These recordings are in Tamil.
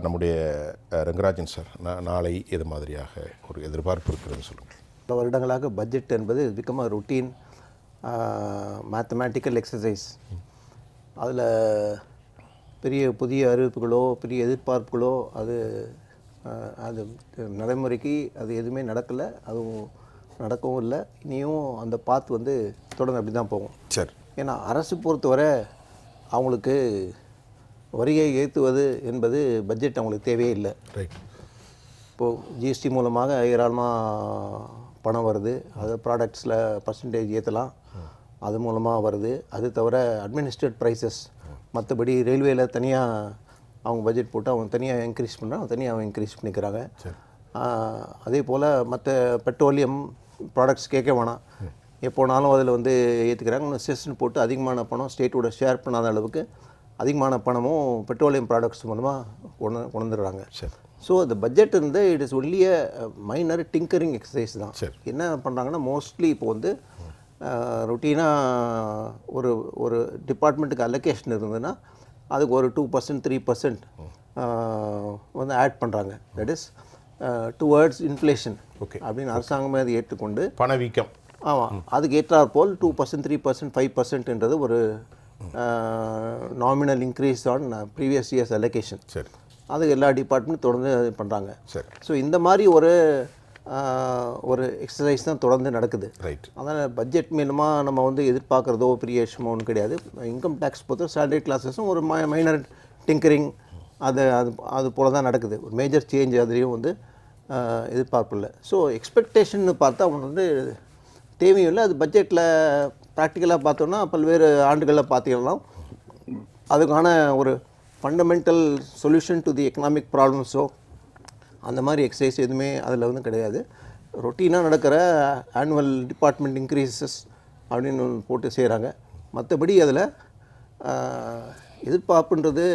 நம்முடைய ரங்கராஜன் சார் நாளை இது மாதிரியாக ஒரு எதிர்பார்ப்பு இருக்கிறதுன்னு சொல்லுங்கள். பல வருடங்களாக பட்ஜெட் என்பது become a routine mathematical exercise. அதில் புதிய அறிவிப்புகளோ பெரிய எதிர்பார்ப்புகளோ அது நடைமுறைக்கு அது எதுவுமே நடக்கலை, அதுவும் நடக்கவும் இல்லை. இனியும் அந்த பாத் தொடர்ந்து அப்படி தான் போகும். சரி. ஏன்னா அரசு பொறுத்தவரை அவங்களுக்கு வரியை ஏற்றுவது என்பது பட்ஜெட் அவங்களுக்கு தேவையே இல்லை. ரைட். இப்போது ஜிஎஸ்டி மூலமாக ஏராளமாக பணம் வருது, அது ப்ராடக்ட்ஸில் பர்சன்டேஜ் ஏற்றலாம், அது மூலமாக வருது. அது தவிர அட்மினிஸ்ட்ரேட் ப்ரைஸஸ், மற்றபடி ரயில்வேயில் தனியாக அவங்க பட்ஜெட் போட்டு அவங்க தனியாக இன்க்ரீஸ் பண்ணுறாங்க, தனியாக அவங்க இன்க்ரீஸ் பண்ணிக்கிறாங்க. அதே போல் மற்ற பெட்ரோலியம் ப்ராடக்ட்ஸ் கேட்க வேணாம், எப்போனாலும் அதில் ஏற்றுக்கிறாங்க. இன்னும் செஸ்ன்னு போட்டு அதிகமான பணம் ஸ்டேட்டோட ஷேர் பண்ணாத அளவுக்கு அதிகமான பணமும் பெட்ரோலியம் ப்ராடக்ட்ஸ் மூலமாக கொண்டுடுறாங்க. ஸோ அந்த budget it is only a minor tinkering exercise தான். என்ன பண்ணுறாங்கன்னா மோஸ்ட்லி இப்போ ரொட்டீனாக ஒரு டிபார்ட்மெண்ட்டுக்கு அலோகேஷன் இருந்ததுன்னா அதுக்கு ஒரு 2% 3% ஆட் பண்ணுறாங்க. That is towards inflation. Okay. அப்படின்னு அரசாங்கமே அதை ஏற்றுக்கொண்டு பணவீக்கம். ஆமாம், அதுக்கு ஏற்றாற் போல் 2% 3% 5%ன்றது ஒரு nominal increase on previous years allocation. சரி. அது எல்லா டிபார்ட்மெண்ட்டும் தொடர்ந்து பண்ணுறாங்க. சரி. ஸோ இந்த மாதிரி ஒரு எக்ஸசைஸ் தான் தொடர்ந்து நடக்குது. ரைட். அதனால் பட்ஜெட் மூலமாக நம்ம எதிர்பார்க்குறதோ பெரிய விஷயமோ ஒன்றும் கிடையாது. இன்கம் டேக்ஸ் பொறுத்த சேலரி கிளாஸஸும் ஒரு மைனர் டிங்கரிங் அது போல தான் நடக்குது. ஒரு மேஜர் சேஞ்ச் அதுலேயும் எதிர்பார்ப்பு இல்லை. ஸோ எக்ஸ்பெக்டேஷன் பார்த்தா அவங்க தேவையும் இல்லை. அது பட்ஜெட்டில் ப்ராக்டிக்கலாக பார்த்தோன்னா பல்வேறு ஆண்டுகளில் பார்த்தீங்கன்னா அதுக்கான ஒரு fundamental solution to the economic ப்ராப்ளம்ஸோ அந்த மாதிரி எக்ஸசைஸ் எதுவுமே அதில் கிடையாது. ரொட்டீனாக நடக்கிற ஆனுவல் டிபார்ட்மெண்ட் இன்க்ரீசஸ் அப்படின்னு போட்டு செய்கிறாங்க. மற்றபடி அதில் எதிர்பார்ப்புன்றது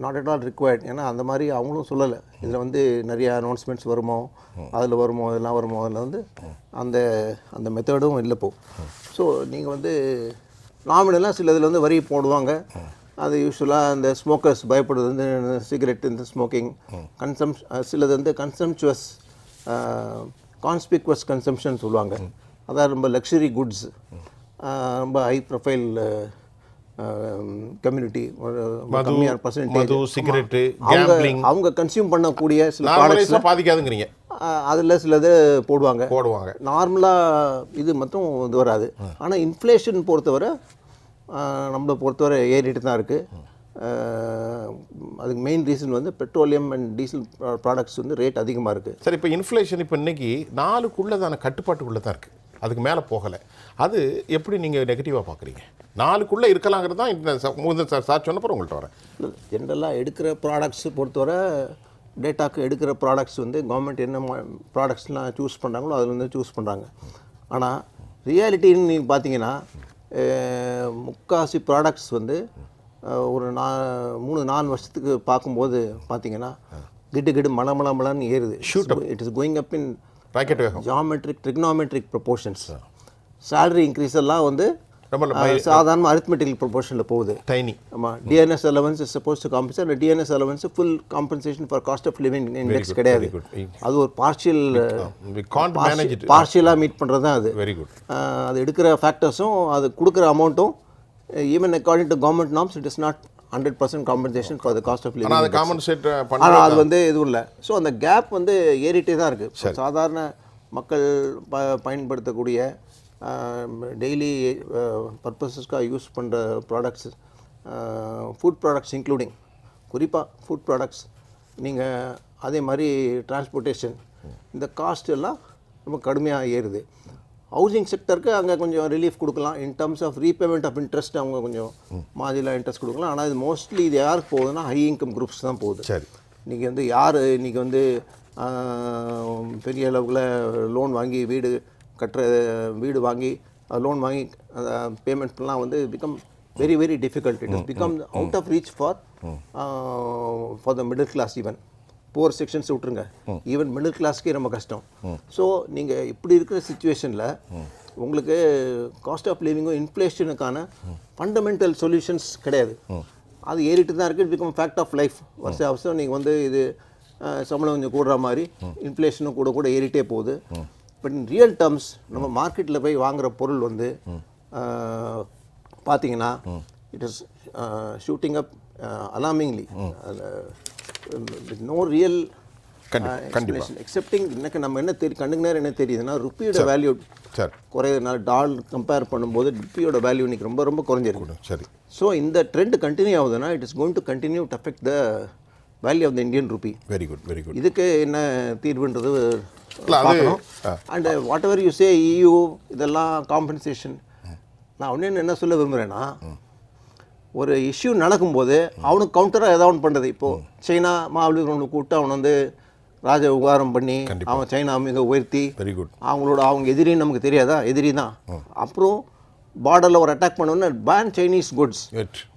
நாட் அட் ஆல் ரிக்வயர்ட். ஏன்னா அந்த மாதிரி அவங்களும் சொல்லலை. இதில் நிறைய அனௌன்ஸ்மெண்ட்ஸ் வருமோ, இதெல்லாம் வருமோ, அதில் அந்த மெத்தடும் இல்லை. ஸோ நீங்கள் நாமினலாக சில இதில் வரி போடுவாங்க. அது யூஸ்வலாக அந்த ஸ்மோக்கர்ஸ் பயப்படுறது சிகரெட், இந்த ஸ்மோக்கிங் சிலது கன்சம்சுவஸ் கான்ஸ்பிக்வஸ் கன்சம்ஷன் சொல்லுவாங்க. அதான் ரொம்ப லக்ஸுரி குட்ஸ், ரொம்ப ஹை ப்ரொஃபைல் கம்யூனிட்டி, கம்மியான பர்சன்டேஜ் சிகரெட்டு அவங்க கன்சியூம் பண்ணக்கூடிய சில ப்ராடக்ட்ஸ் பாதிக்காதுங்கிறீங்க. அதில் சிலது போடுவாங்க. நார்மலாக இது மட்டும் வராது. ஆனால் இன்ஃப்ளேஷன் பொறுத்தவரை நம்மளை பொறுத்தவரை ஏறிட்டு தான் இருக்குது. அதுக்கு main reason petroleum and diesel products rate அதிகமாக இருக்குது. சரி. இப்போ இன்ஃப்ளேஷன் இப்போ இன்றைக்கி 4க்குள்ளே தானே, கட்டுப்பாட்டுக்குள்ளே தான் இருக்குது, அதுக்கு மேலே போகலை. அது எப்படி நீங்கள் நெகட்டிவாக பார்க்குறீங்க? 4க்குள்ளே இருக்கலாங்கிறது தான் இந்த சார் சொன்னப்பறம் உங்கள்கிட்ட வரேன். ஜென்ரலாக எடுக்கிற ப்ராடக்ட்ஸு பொறுத்தவரை டேட்டாக்கு எடுக்கிற ப்ராடக்ட்ஸ் கவர்மெண்ட் என்ன ப்ராடக்ட்ஸ்லாம் சூஸ் பண்ணுறாங்களோ அதில் சூஸ் பண்ணுறாங்க. ஆனால் ரியாலிட்டின்னு நீங்கள் பார்த்தீங்கன்னா முக்காசி ப்ராடக்ட்ஸ் ஒரு 3-4 வருஷத்துக்கு பார்க்கும்போது பார்த்தீங்கன்னா கிடு மலன்னு ஏறுது. It is going up in trigonometric proportions. Salary increase எல்லாம் சாதாரண அரித்மெட்டிக்கல் ப்ரொபோர்ஷனில் போகுது. டைனி. ஆமாம். Dearness allowance is suppose to compensate. Dearness allowance full compensation for cost of living index கிடையாது. அது ஒரு பார்ஷியலாக மீட் பண்ணுறது தான் அது. Very good. அது எடுக்கிற ஃபேக்டர்ஸும் அது கொடுக்குற அமௌண்ட்டும் even according to government norms it is not 100% compensation for the cost of living. ஆனால் அது எதுவும் இல்லை. ஸோ அந்த கேப் ஏறிட்டே தான் இருக்குது. சாதாரண மக்கள் பயன்படுத்தக்கூடிய டெய்லி பர்பஸஸ்க்காக யூஸ் பண்ணுற ப்ராடக்ட்ஸ், ஃபுட் ப்ராடக்ட்ஸ் இன்க்ளூடிங், குறிப்பாக ஃபுட் ப்ராடக்ட்ஸ், நீங்கள் அதே மாதிரி டிரான்ஸ்போர்ட்டேஷன், இந்த காஸ்ட் எல்லாம் ரொம்ப கடுமையாக ஏறுது. ஹவுசிங் செக்டருக்கு அங்கே கொஞ்சம் ரிலீஃப் கொடுக்கலாம். In terms of repayment of interest அவங்க கொஞ்சம் மாதிரிலாம் இன்ட்ரெஸ்ட் கொடுக்கலாம். ஆனால் இது மோஸ்ட்லி இது யாருக்கு போகுதுன்னா ஹை இன்கம் குரூப்ஸ் தான் போகுது. சரி. இன்றைக்கி யார் இன்றைக்கி பெரிய அளவில் லோன் வாங்கி வீடு வாங்கி லோன் வாங்கி பேமெண்ட்லாம் become very very difficult. It is become out of reach for the middle class. Even poor sections விட்டுருங்க, ஈவன் மிடில் கிளாஸ்க்கே ரொம்ப கஷ்டம். ஸோ நீங்கள் இப்படி இருக்கிற சிச்சுவேஷனில் உங்களுக்கு காஸ்ட் ஆஃப் லிவிங்கும் இன்ஃப்ளேஷனுக்கான ஃபண்டமெண்டல் சொல்யூஷன்ஸ் கிடையாது. அது ஏறிட்டு தான் இருக்குது. It become fact of life. வருஷம் நீங்கள் வந்து இது சம்பளம் கொஞ்சம் கூடுற மாதிரி இன்ஃப்ளேஷனும் கூட கூட ஏறிட்டே போகுது. பட் இன் ரியல் டேர்ம்ஸ் நம்ம மார்க்கெட்டில் போய் வாங்குகிற பொருள் வந்து பார்த்தீங்கன்னா it is shooting up alarmingly. No real excepting எனக்கு நம்ம என்ன கண்ணுக்கு நேரம் என்ன தெரியுதுன்னா ருப்பியோட வேல்யூ குறையிறதுனால டாலர் கம்பேர் பண்ணும்போது ருப்பியோட வேல்யூ இன்னைக்கு ரொம்ப ரொம்ப குறைஞ்சிருக்கு. சரி. ஸோ இந்த ட்ரெண்ட் கண்டினியூ ஆகுதுன்னா it is going to continue to affect the value of the Indian rupee. Very good, very good. இதுக்கு என்ன தீர்வுன்றது பார்க்கணும். And whatever you say EU இதெல்லாம் காம்பன்சேஷன். நான் ஒன்று என்ன சொல்ல விரும்புகிறேன்னா ஒரு இஷ்யூ நடக்கும்போது அவனுக்கு கவுண்டராக ஏதாவது ஒன்று பண்ணுறது. இப்போது சைனா மாவட்ட கூப்பிட்டு அவனை வந்து ராஜ உபகாரம் பண்ணி அவன் சைனா மிக உயர்த்தி அவங்க எதிரின்னு நமக்கு தெரியாதா? எதிரி தான். அப்புறம் பார்டரில் ஒரு அட்டாக் பண்ணோன்னு ban Chinese goods,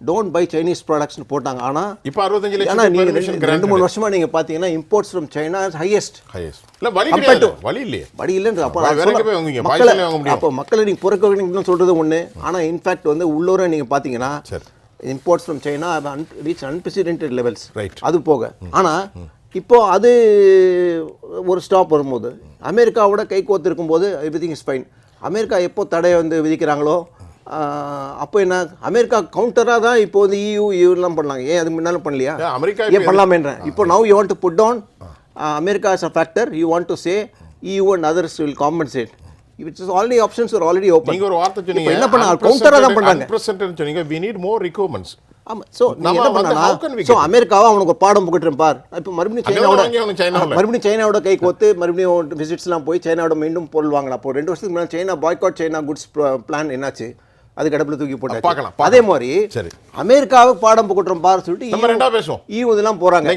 don't buy Chinese ப்ராடக்ட்ஸ்னு போட்டாங்க. ஆனால் இப்போ 65 ஆனால் நீங்கள் 2-3 வருஷமாக நீங்கள் பார்த்தீங்கன்னா இம்போர்ட்ஸ் ஃப்ரம் சைனா ஹையஸ்ட். வழி இல்லைன்றது அப்போ மக்களை நீங்கள் புறக்க வைக்கணும்னு சொல்கிறது ஒன்று. ஆனால் இன்ஃபேக்ட் வந்து உள்ளூர நீங்கள் பார்த்தீங்கன்னா imports from China reach unprecedented levels. அது போக ஆனால் இப்போது அது ஒரு ஸ்டாப் வரும்போது அமெரிக்காவோட கை கோத்து இருக்கும்போது எவ்ரிதிங் இஸ் ஃபைன். அமெரிக்கா எப்போ தடையை வந்து விதிக்கிறாங்களோ அப்போ என்ன அமெரிக்கா கவுண்டராக தான் இப்போ வந்து EUலாம் பண்ணலாங்க. ஏன் அதுக்கு முன்னாலும் பண்ணலையா? அமெரிக்கா ஏன் பண்ணலாமேன்றேன். இப்போ now you want to put down America as a factor, you want to say EU and others will compensate. Which is already options are already open. நீங்க ஒரு வார்த்தை சொன்னீங்க, என்ன பண்ணாங்க? கவுண்டரா தான் பண்றாங்க. அன்பிரசிடென்டட் சொன்னீங்க. we need more requirements. ஆமா. சோ நம்ம என்ன பண்ணலாம்? சோ அமெரிக்காவா அவனுக்கு பாடம் புகட்டுறேன் பார். இப்போ மறுபடியும் சைனாவோட கை கோத்து மறுபடியும் விசிட்ஸ்லாம் போய் சைனாவோட மீண்டும் பொருள் வாங்கலாம். அப்போ 2 வருஷத்துக்கு முன்னாடி China boycott China goods plan என்னாச்சு? அது கடப்புல தூக்கி போட்டாங்க. அதே மாதிரி அமெரிக்காவுக்கு பாடம் புகட்டுறோம் பார் சொல்லிட்டு நம்ம ரெண்டா பேசுவோம். EU இதெல்லாம் போறாங்க.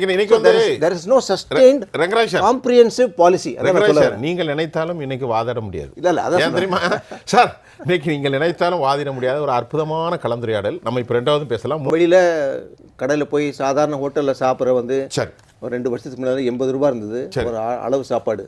there is no sustained comprehensive policy. நீங்கள் நினைத்தாலும் இன்னைக்கு வாதிட முடியாது. இல்ல அதான் தெரியுமா சார், இன்னைக்கு நீங்கள் நினைத்தாலும் வாதிட முடியாத ஒரு அற்புதமான கலந்துரையாடல். நம்ம இப்போ ரெண்டாவது பேசலாம். வெளியில கடையில் போய் சாதாரண ஹோட்டலில் சாப்பிட்ற வந்து ஒரு 2 வருஷத்துக்கு முன்னாடி 80 ரூபாய் இருந்தது ஒரு அளவு சாப்பாடு.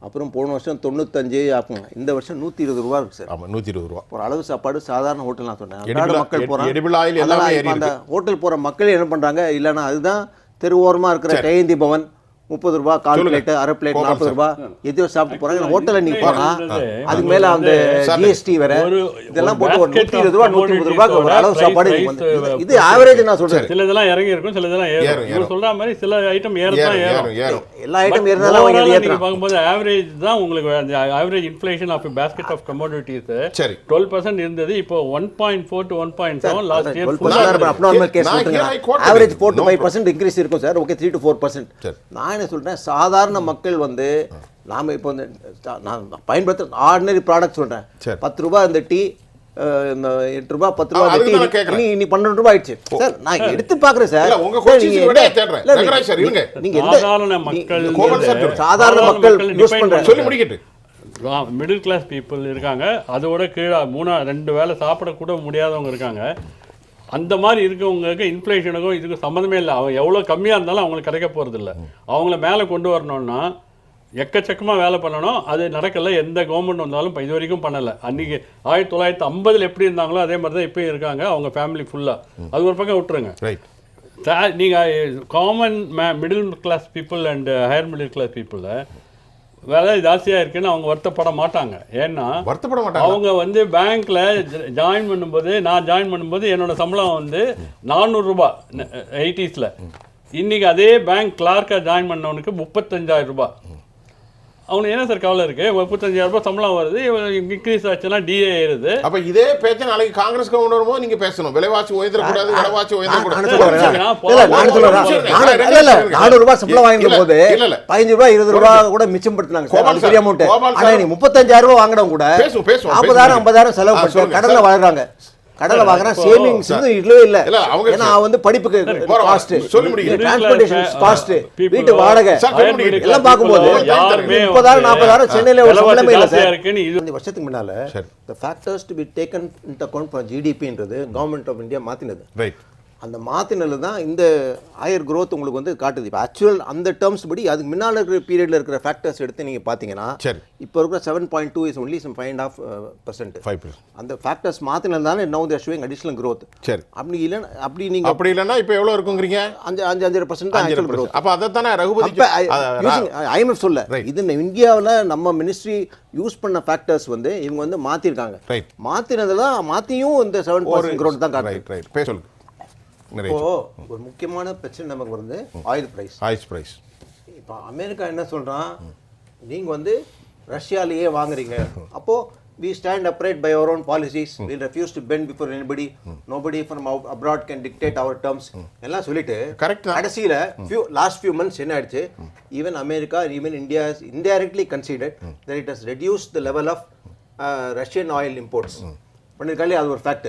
அப்புறம் போன வருஷம் 95 ஆகுங்க. இந்த வருஷம் 120 ரூபா இருக்கு சார். ஆமாம், 120 ரூபா ஒரு அளவு சாப்பாடு. சாதாரண ஹோட்டல் நான் சொன்னேன். மக்கள் போகிறாங்க. அந்த ஹோட்டல் போகிற மக்கள் என்ன பண்ணுறாங்க? இல்லைன்னா அதுதான் தெருவோரமாக இருக்கிற ஜெயந்தி பவன் 30 ரூபா, கால் பிளேட், அரை பிளேட் 40 ரூபா எதையோ சாப்பிட்டு போறாங்க. ஹோட்டல்ல நீ போனா அதுக்கு மேல அந்த GST வேற இதெல்லாம் போட்டு 120 ரூபா 130 ரூபாய்க்கு ஒரு அளவு சாப்பாடு. இது ஆவரேஜ் நான் சொல்றேன். சில இதெல்லாம் இறங்கி இருக்கும், சில இதெல்லாம் ஏறும். இவங்க சொல்ற மாதிரி சில ஐட்டம் ஏறதான் ஏறும். எல்லா ஐட்டம் ஏறனால நீங்க பாக்கும்போது ஆவரேஜ் தான் உங்களுக்கு அந்த average inflation of basket of commodities 12% இருந்தது. இப்போ 1.4 to 1.7 last year abnormal case சொல்றீங்க. ஆவரேஜ் 4 to 5% இன்கிரீஸ் இருக்கும் சார். Okay, 3 to 4%. நான் என்ன சொல்கிறேன், சாதாரண மக்கள் வந்து நாம் இப்போ வந்து நான் பயன்படுத்த ஆர்டினரி ப்ராடக்ட் சொல்கிறேன். 10 ரூபா இந்த டீ, 8 ரூபா 10 ரூபா டீ இன்னி 12 ரூபா ஆயிடுச்சு சார். நான் எடுத்து பார்க்குறேன் சார். சாதாரண மக்கள் யூஸ் பண்ணுறேன் சொல்லி முடிக்கிட்டு மிடில் கிளாஸ் பீப்புள் இருக்காங்க. அதோட கீழே 2 வேளை சாப்பிடக்கூட முடியாதவங்க இருக்காங்க. அந்த மாதிரி இருக்கவங்களுக்கு இன்ஃப்ளேஷனுக்கும் இதுக்கு சம்மந்தமே இல்லை. அவங்க எவ்வளோ கம்மியாக இருந்தாலும் அவங்களுக்கு கிடைக்க போகிறது இல்லை. அவங்கள மேலே கொண்டு வரணும்னா எக்கச்சக்கமாக வேலை பண்ணணும். அது நடக்கலை. எந்த கவர்மெண்ட் வந்தாலும் இப்போ இது வரைக்கும் பண்ணலை. அன்றைக்கி 1950 எப்படி இருந்தாங்களோ அதே மாதிரி தான் இப்போயும் இருக்காங்க. அவங்க ஃபேமிலி ஃபுல்லாக அது ஒரு பக்கம் விட்டுருங்க. நீங்கள் common middle class people and higher middle class பீப்புளில் வேலை ஜாஸ்தியாக இருக்குன்னு அவங்க வருத்தப்பட மாட்டாங்க. ஏன்னா அவங்க வந்து பேங்க்கில் ஜாயின் பண்ணும்போது, நான் ஜாயின் பண்ணும்போது என்னோடய சம்பளம் வந்து 400 ரூபா 80s. இன்றைக்கி அதே பேங்க் கிளார்க்காக ஜாயின் பண்ணவனுக்கு 35,000 ரூபா. அவனுக்கு என்ன சார் கவலை இருக்குது? 35,000 ரூபாய் சம்பளம் வருது, இன்க்ரீஸ் ஆச்சுன்னா டிஏ ஏறுது. அப்போ இதே பேச்சு நாளைக்கு காங்கிரஸ் கவர்மெண்ட் வரும்போது நீங்கள் பேசணும். விலைவாசி உயர்த்தக்கூடாது, விலைவாசி உயர்த்தக்கூடாது. 400 ரூபாய் சம்பளம் வாங்கின போது 15 ரூபாய் 20 ரூபா கூட மிச்சம் படுத்தினாங்க. பெரிய அமௌண்ட். ஆனால் நீ 35,000 ரூபாய் வாங்கினவங்க கூட 40,000 50,000 செலவு பண்ணி கடலில் வாழ்றாங்க. கடலை வாங்குறான். சேவிங்ஸ் இல்லவே இல்லை. ஏன்னா வந்து படிப்புக்கு காஸ்ட், டிரான்ஸ்போர்ட்டேஷன் காஸ்ட், வீட்டு வாடகை எல்லாம் பார்க்கும்போது 30,000 40,000 சென்னையில் ஒரு சம்பளமே இல்லை சார். இந்த வருஷத்துக்கு முன்னால the factors to be taken into account for GDPன்றது கவர்மெண்ட் ஆஃப் இந்தியா மாற்றினது. அந்த மாற்றினது தான் இந்த ஹையர் growth உங்களுக்கு வந்து காட்டுது. இப்போ ஆக்சுவல் அந்த டேர்ம்ஸ் படி அதுக்கு முன்னால் இருக்கிற பீரியடில் இருக்கிற ஃபேக்டர்ஸ் எடுத்து நீங்கள் பார்த்தீங்கன்னா சரி இப்போ இருக்கிற 7.2 இஸ் ஒன்லி 5.5%. 5%. அந்த ஃபேக்டர்ஸ் மாற்றினது தானே நோ தேர் ஷோயிங் அடிஷனல் growth. சரி அப்படி இல்லைன்னா அப்படி இல்லைன்னா இப்போ எவ்வளோ இருக்குங்கிறீங்க? 5.5% தான் ஆக்சுவல் growth. அப்போ அதை தானே ரகுபதி IMF சொல்ல இது இந்தியாவில் நம்ம மினிஸ்ட்ரி யூஸ் பண்ண ஃபேக்டர்ஸ் வந்து இவங்க வந்து மாற்றிருக்காங்க. மாற்றினதில் மாற்றியும் இந்த 7% growth தான் காட்டுது. ரைட் சொல்லுங்க. இப்போ ஒரு முக்கியமான பிரச்சனை நமக்கு வந்து ஆயில் பிரைஸ். இப்போ அமெரிக்கா என்ன சொல்றான், நீங்க வந்து ரஷ்யாலேயே வாங்குறீங்க, அப்போ we stand upright by our own policies, we'll refuse to bend before anybody, nobody from abroad can dictate our terms எல்லாம் சொல்லிட்டு கடைசியில last few months என்ன ஆயிடுச்சு, even America and even India has indirectly conceded that it has reduced the level of Russian oil imports. பண்ணிருக்காலே அது ஒரு ஃபேக்ட்.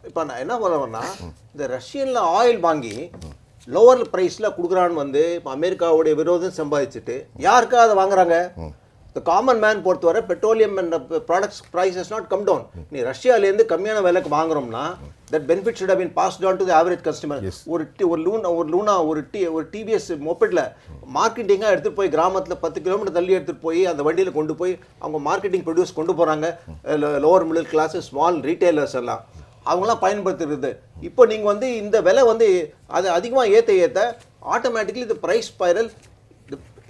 இப்போ நான் என்ன சொல்றேன்னா, இந்த ரஷ்யன்ல ஆயில் வாங்கி லோவர் பிரைஸ்ல கொடுக்குறான்னு வந்து இப்போ அமெரிக்காவுடைய விரோதம் சம்பாதிச்சுட்டு யாருக்கா அதை வாங்குறாங்க? இந்த காமன் மேன் பொறுத்தவரை petroleum and products price has not come down. நீ ரஷ்யாலேருந்து கம்மியான விலைக்கு வாங்குறோம்னா that benefit should have been passed on to the average customer. ஒரு டிவிஎஸ் மோப்பெட்ல மார்க்கெட்டிங்காக எடுத்துகிட்டு போய் கிராமத்தில் 10 கிலோமீட்டர் தள்ளி எடுத்துகிட்டு போய் அந்த வண்டியில் கொண்டு போய் அவங்க மார்க்கெட்டிங் ப்ரொடியூஸ் கொண்டு போகிறாங்க. Lower middle class small retailers எல்லாம் அவங்களாம் பயன்படுத்துறது. இப்போ நீங்கள் வந்து இந்த விலை வந்து அது அதிகமாக ஏற்ற ஆட்டோமேட்டிக்கலி இந்த price spiral.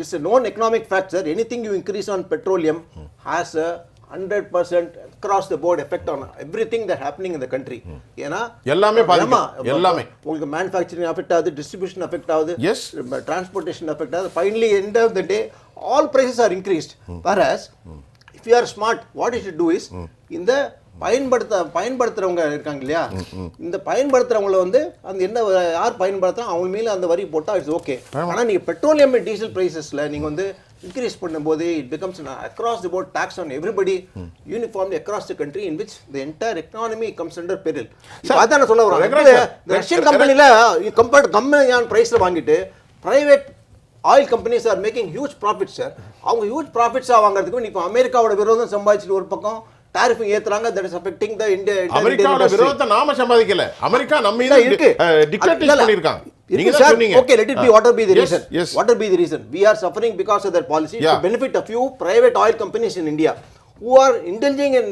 It's a known economic factor. Anything you increase on petroleum has a 100% across the board effect on everything that happening in the country. ஏனா எல்லாமே எல்லாமே உங்களுக்கு manufacturing affect ஆகுது, distribution affect ஆகுது, yes, transportation affect ஆகுது. Finally end of the day all prices are increased. Whereas if you are smart, what you should do is இந்த பயன்படுத்துறவங்க இருக்காங்க இல்லையா, இந்த பயன்படுத்துறவங்கள வந்து அந்த என்ன யார் பயன்படுத்துறாங்க அவங்க மேல அந்த வரி போட்டா இட்ஸ் ஓகே. ஆனா நீங்க பெட்ரோலியம் அண்ட் டீசல் பிரைசஸ்ல நீங்க வந்து இன்க்ரீஸ் பண்ணும்போது it becomes an across the board tax on everybody uniformly across the country in which the entire economy comes under peril. அதான் சொல்ல வராங்க, ரஷ்யன் கம்பெனில கம்மியான பிரைஸ்ல வாங்கிட்டு private oil companies are making huge profits sir. அவங்க ஹியூஜ் ப்ராஃபிட்ஸா வாங்குறதுக்கு இப்போ அமெரிக்காவோட விரோதம் சம்பாதிச்சுட்டு ஒரு பக்கம் டாரிஃப் ஏத்துறாங்க. That is affecting the India. அமெரிக்காவோட விரோதத்தை நாம சம்பாதிக்கல, அமெரிக்கா நம்ம மீது டிக்டேட் பண்ணிருக்காங்க. நீங்க தான் சொன்னீங்க. Okay, let it be whatever be the reason. Whatever be the reason, we are suffering because of their policy to benefit a few private oil companies in India who are indulging in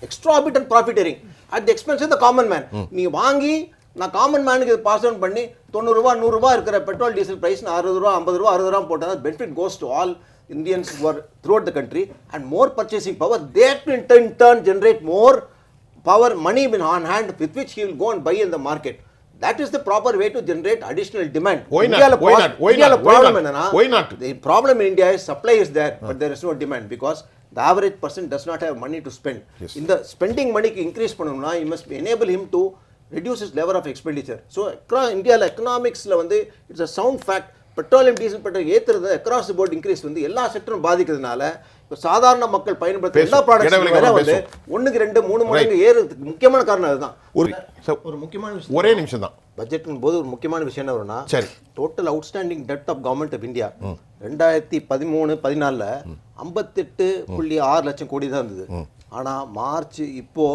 exorbitant profiteering at the expense of the common man. நீ வாங்கி நான் காமன் மேனுக்கு பாஸ் ஆன் பண்ணி 90 ரூபாய் 100 ரூபாய் இருக்கிற பெட்ரோல் டீசல் பிரைஸ் 60 ரூபாய் 50 ரூபாய் 60 ரூபாய் போட்டா benefit goes to all Indians who are throughout the country and more purchasing power. They in turn generate more power, money on hand with which he will go and buy in the market. That is the proper way to generate additional demand. Why not? The problem in India is supply is there, but there is no demand because the average person does not have money to spend. In the spending money increase பண்ணனும்னா you must enable him to reduce his level of expenditure. So India economics la வந்து it's a sound fact. Petroleum diesel petrol ஏத்துறது அக்ராஸ் தி போர்ட் இன்க்ரீஸ் வந்து எல்லா செக்டரும் பாதிக்கிறதுனால இப்போ சாதாரண மக்கள் பயன்படுத்துற எல்லா ப்ராடக்ட்ஸ் விலை வந்து 1க்கு 2 3 மடங்கு ஏறுறதுக்கு முக்கியமான காரணம் அதுதான். ஒரு முக்கியமான விஷயம், ஒரே நிமிஷம் தான், பட்ஜெட்டின் போது ஒரு முக்கியமான விஷயம் என்ன வரும்னா, டோட்டல் அவுட்ஸ்டாண்டிங் டெப்ட் ஆஃப் கவர்மெண்ட் ஆஃப் இந்தியா 2013-14ல 58.6 லட்சம் கோடி தான் இருந்தது. ஆனா இப்போ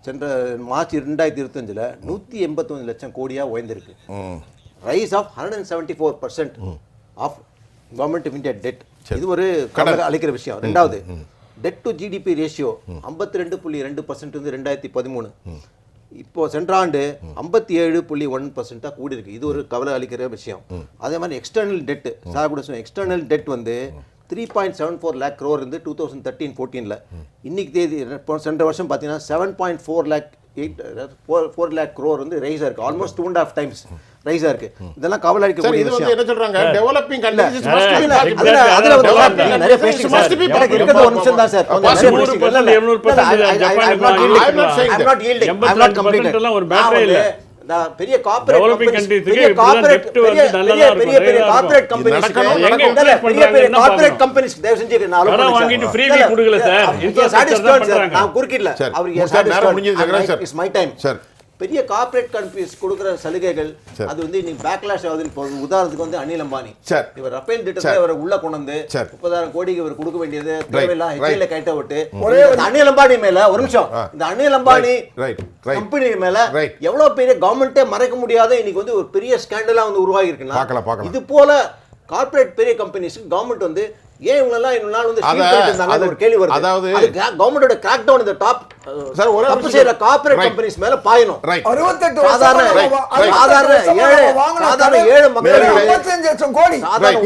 சென்ற மார்ச் 2025ல 181 லட்சம் கோடியா உயர்ந்திருக்கு. Rise of 174% of government of India debt. இது ஒரு அளிக்கிற விஷயம். ரெண்டாவது, டெட் டு ஜிடிபி ரேஷியோ 52.2% வந்து 2013. இப்போ சென்ற ஆண்டு 57.1% கூடி இருக்கு. இது ஒரு கவலை அளிக்கிற விஷயம். அதே மாதிரி எக்ஸ்டர்னல் டெட், சார் கூட சொன்ன எக்ஸ்டர்னல் டெட் வந்து 3.74 lakh crore இருந்து 2013-14ல இன்னைக்கு தேதி சென்ற வருஷம் பார்த்தீங்கன்னா 7.4 lakh crore வந்து ரைஸ் ஆயிருக்கு. ஆல்மோஸ்ட் 2.5 times ரைஸா இருக்கு. இதெல்லாம் கவலை அளிக்கக்கூடிய விஷயம். இது என்ன சொல்றாங்க, டெவலப்பிங் கண்ட்ரீஸ் மஸ்ட் பீ அதுல நிறைய பேசிங்க சார். எனக்கு இருக்கிறது ஒரு நிமிஷம் தான் சார். கொஞ்சம் நிறைய பேசிங்க. 700% I'm not completed. ஒரு பேட்டரி இல்ல. பெரிய கார்ப்பரேட் கம்பெனிஸ் தயவு செஞ்சு நான் வாங்கிட்டு ஃப்ரீ கொடுக்கல சார். நான் குறுக்கிடல. அவர் இஸ் மை டைம் சார். பெரிய கார்ப்பரேட் கம்பெனிஸ் கொடுக்குற சலுகைகள் அது வந்து இன்னைக்கு பேக்லாஷ் ஆகுதுன்னு போகுது. உதாரணத்துக்கு வந்து அனில் அம்பானி இவர் ரஃபேல் திட்டத்தை இவரை உள்ள கொண்டு வந்து 30,000 கோடிக்கு இவர் கொடுக்க வேண்டியது தேவையில்லாம் ஹெச்ஏல கைட்ட விட்டு அனில் அம்பானி மேல ஒரு நிமிஷம் இந்த அனில் அம்பானி கம்பெனி மேல எவ்வளவு பெரிய கவர்மெண்ட்டே மறைக்க முடியாத இன்னைக்கு வந்து ஒரு பெரிய ஸ்கேண்டலா வந்து உருவாகி இருக்குன்னா இது போல கார்ப்பரேட் பெரிய கம்பெனிஸ்க்கு கவர்மெண்ட் வந்து ஏன் இவங்கெல்லாம் இன்னொரு நாள் வந்து ஒரு கேள்வி வருது. அதாவது கவர்மெண்டோட கிராக் டவுன் இந்த டாப் தப்பு செய்யற கார்ப்பரேட் கம்பெனிஸ் மேல பாயணும். சாதாரண ஏழை மக்கள் 55 லட்சம் கோடி சாதாரண